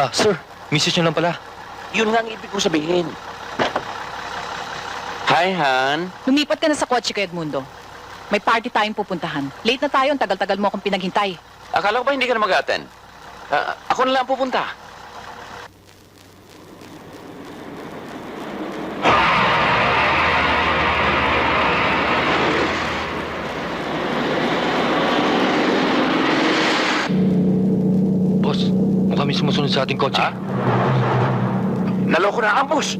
Sir, misis niyo lang pala. Yun nga ang ibig kong sabihin. Hi, Han. Lumipat ka na sa kotse kay Edmundo. May party tayong pupuntahan. Late na tayo, ang tagal-tagal mo akong pinaghintay. Akala ko ba hindi ka na mag-attend? Ako na lang pupunta. Boss, mukha may sumusunod sa ating kotse. Ha? Naloko na ang bus.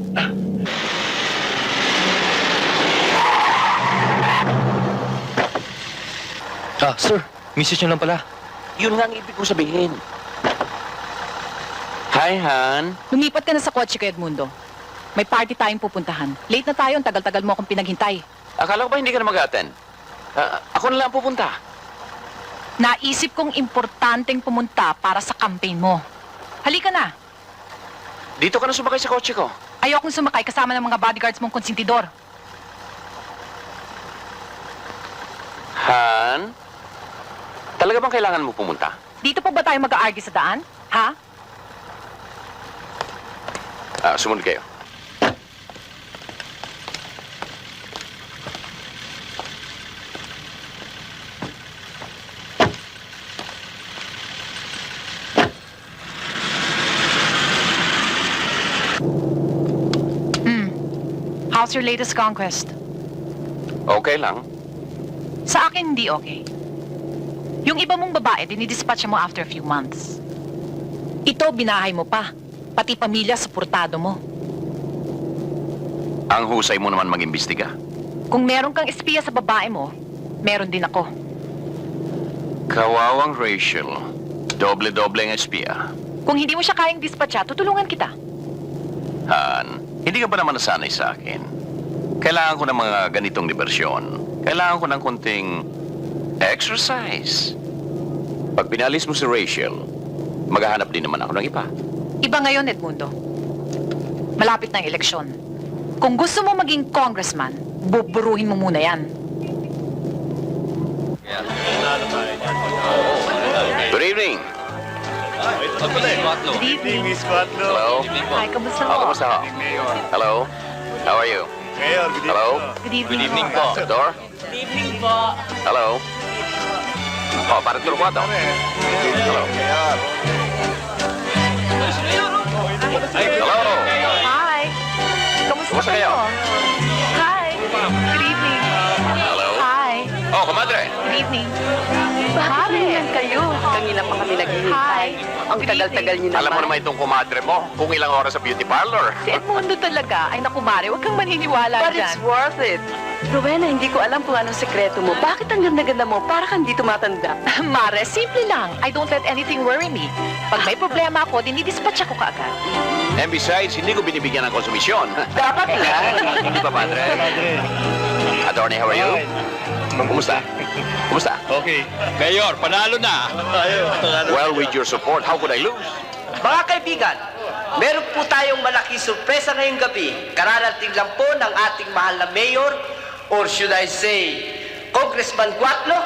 Sir, misis niyo lang pala. Yun nga ang ibig kong sabihin. Hi, Han. Lumipat ka na sa kotse kay Edmundo. May party tayong pupuntahan. Late na tayo, ang tagal-tagal mo akong pinaghintay. Akala ko ba hindi ka na mag-attend? Ako na lang pupunta. Naisip kong importanteng pumunta para sa campaign mo. Halika na. Dito ka na sumakay sa kotse ko. Ayokong sumakay kasama ng mga bodyguards mong konsentidor. Han? Talaga bang kailangan mo pumunta? Dito pa ba tayo mag-aargue sa daan? Ha? Sumunod kayo. How's your latest conquest? Okay lang. Sa akin, hindi okay. Yung iba mong babae, dinidispatch mo after a few months. Ito, binahay mo pa. Pati pamilya, suportado mo. Ang husay mo naman mag-imbestiga. Kung meron kang espiya sa babae mo, meron din ako. Kawawang Rachel. Doble-doble ang espiya. Kung hindi mo siya kayang dispatcha, tutulungan kita. Han, hindi ka ba naman nasanay sa akin? Kailangan ko ng mga ganitong diversyon. Kailangan ko ng konting exercise. Pag pinalis mo si Rachel, maghahanap din naman ako ng iba. Iba ngayon, Edmundo. Malapit na ang eleksyon. Kung gusto mo maging congressman, buburuhin mo muna yan. Good evening. Good evening. Miss Quatlo. Hello. Hi, kamusta Oh, mo? kamusta ho? Hello. How are you? Mayor, good Hello. Good evening. po. Dor? Good evening po. Hello. Oh, para Turquato. Hello. Hello. Hi. Kamusta Kumusta kayo? Hi. Good evening. Hello. Hi. Oh, comadre. Good evening. Bakit naman kayo? Kanina pa kami naghihintay. Hi. Ang tagal-tagal niyo naman. Alam mo naman itong comadre mo, kung ilang oras sa beauty parlor. Si Edmundo talaga. Ay, naku, Mare, huwag kang maniniwala But dyan. it's worth it. Rowena, hindi ko alam kung anong sekreto mo. Bakit ang ganda-ganda mo? Para kang di tumatanda. Mare, simple lang. I don't let anything worry me. Pag may problema ako, dinidispatch ako kaagad. And besides, hindi ko binibigyan ng konsumisyon. Dapat lang. Hindi ba, padre? Attorney, how are you? Kumusta? Kumusta? Okay. Mayor, panalo na. Well, with your support, how could I lose? Mga kaibigan, meron po tayong malaking sorpresa ngayong gabi. Kararating lang po ng ating mahal na mayor, or should I say, Congressman Quatlo.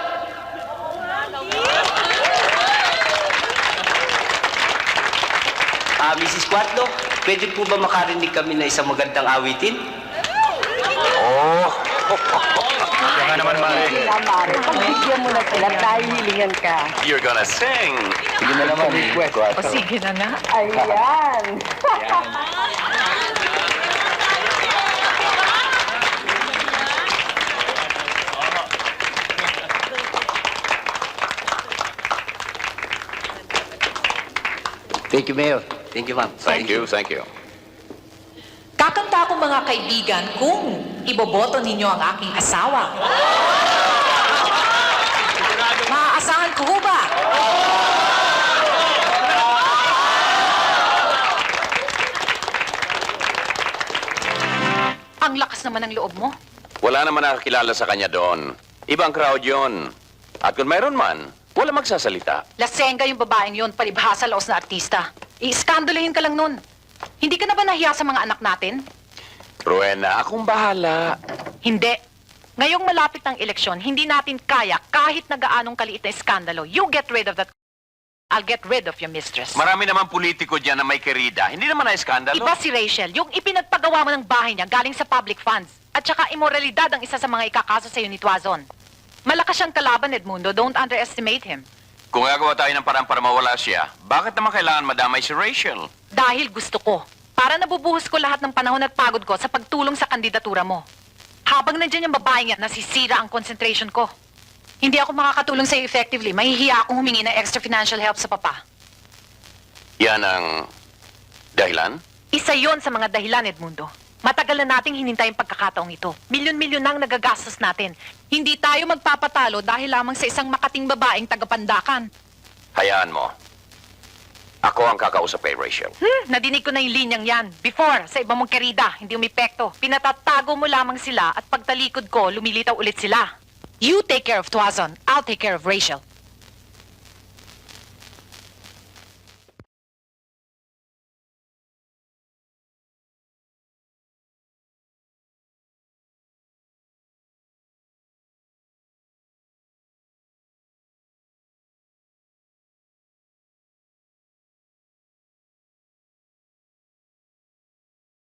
Mrs. Quatlo, pwede po ba makarinig kami na isang magandang awitin? Oh, Kaya naman, Mare. Sila, Mare. Pagbigyan mo na sila, tayo hilingan ka. you're gonna sing. Sige na naman, request. O sige na nga. Ayan. Thank you, Mayor. Thank you, ma'am. Thank you, thank you. Kakanta ako mga kaibigan kung iboboto ninyo ang aking asawa. Maaasahan ko ho ba? Ang lakas naman ng loob mo. Wala naman nakakilala sa kanya doon. Ibang crowd yon. At kung mayroon man, wala magsasalita. Lasenga yung babaeng yun, palibhasa laos na artista. I-skandalahin ka lang nun. Hindi ka na ba nahiya sa mga anak natin? Rowena, akong bahala. Hindi. Ngayong malapit ng eleksyon, hindi natin kaya kahit na gaanong kaliit na iskandalo. You get rid of that I'll get rid of your mistress. Marami naman politiko dyan na may kerida. Hindi naman na eskandalo. Iba si Rachel, yung ipinagpagawa mo ng bahay niya galing sa public funds. At saka immoralidad ang isa sa mga ikakaso sa'yo ni Tuazon. Malakas siyang kalaban, Edmundo. Don't underestimate him. Kung gagawa tayo ng parang para mawala siya, bakit naman kailangan madamay si Rachel? Dahil gusto ko. Para nabubuhos ko lahat ng panahon at pagod ko sa pagtulong sa kandidatura mo. Habang nandiyan yung babae niya, nasisira ang concentration ko. Hindi ako makakatulong sa'yo effectively. Mahihiya akong humingi ng extra financial help sa papa. Yan ang dahilan? Isa yon sa mga dahilan, Edmundo. Matagal na nating hinintay ang pagkakataong ito. Milyon-milyon nang nagagastos natin. Hindi tayo magpapatalo dahil lamang sa isang makating babaeng tagapandakan. Hayaan mo. Ako ang kakausap kay Rachel. Nadinig ko na yung linyang yan. Before, sa iba mong kerida, hindi umipekto. Pinatatago mo lamang sila at pagtalikod ko, lumilitaw ulit sila. You take care of Tuazon. I'll take care of Rachel.